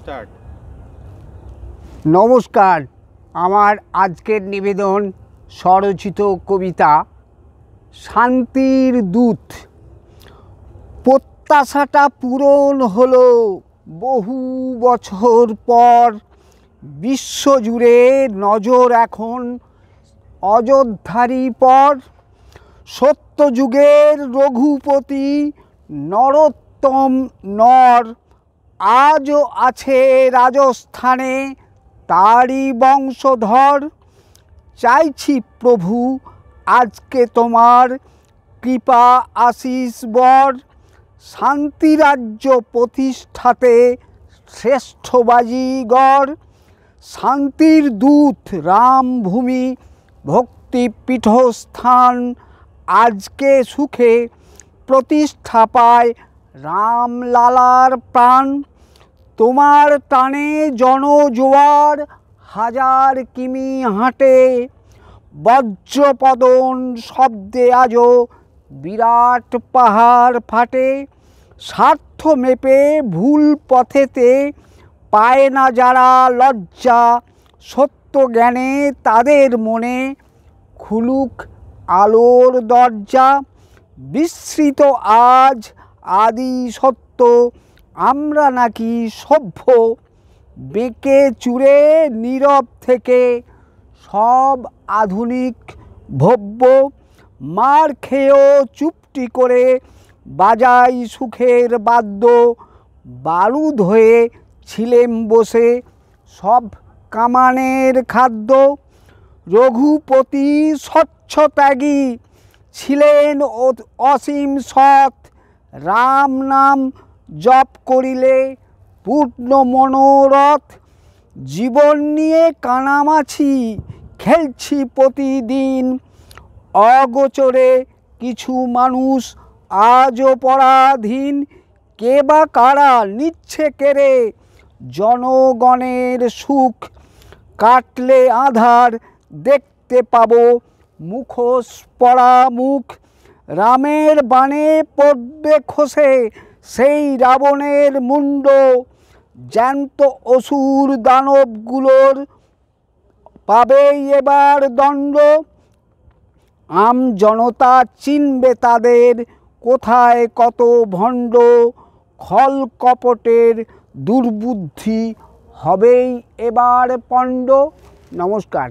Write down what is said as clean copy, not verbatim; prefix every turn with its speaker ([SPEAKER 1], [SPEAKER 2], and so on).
[SPEAKER 1] Start.
[SPEAKER 2] নমস্কার, আমার আজকের নিবেদন স্বরচিত কবিতা শান্তির দূত। প্রত্যাশাটা পূরণ হলো বহু বছর পর। বিশ্বজুড়ে নজর এখন অযোধ্যারই পর। সত্যযুগের রঘুপতি নরোত্তম নর আজও আছে রাজস্থানে, তারই বংশধর। চাইছি প্রভু আজকে তোমার কৃপা আশিস বর। শান্তিরাজ্য প্রতিষ্ঠাতে শ্রেষ্ঠ বাজিগর। শান্তির দূত রামভূমি ভক্তি পীঠস্থান। আজকে সুখে প্রতিষ্ঠা পায় রামলালার প্রাণ। তোমার টানে জনজোয়ার হাজার কিমি হাঁটে। বজ্রপদন শব্দে আজও বিরাট পাহাড় ফাটে। স্বার্থ মেপে ভুল পথেতে পায় না যারা লজ্জা। সত্য জ্ঞানে তাদের মনে খুলুক আলোর দরজা। বিস্মৃত আজ আদি সত্য, আমরা নাকি সভ্য। বেঁকে চুরে নীরব থেকে সব আধুনিক ভব্য। মার খেয়েও চুপটি করে বাজাই সুখের বাদ্য। বারুদ হয়ে ছিলেম বসে সব কামানের খাদ্য। রঘুপতি স্বচ্ছত্যাগী ছিলেন অসীম সৎ। রাম নাম জপ করিলে পূর্ণ মনোরথ। জীবন নিয়ে কানামাছি খেলছি প্রতিদিন। অগোচরে কিছু মানুষ আজও পরাধীন। কে বা কারা নিচ্ছে কেড়ে জনগণের সুখ। কাটলে আধার দেখতে পাবো মুখোশ পরা মুখ। রামের বাণে পড়বে খসে সেই রাবণের মুণ্ড। জ্যান্ত অসুর দানবগুলোর পাবেই এবার দণ্ড। আম জনতা চিনবে তাদের, কোথায় কত ভণ্ড। খল কপটের দুর্বুদ্ধি হবেই এবার পণ্ড। নমস্কার।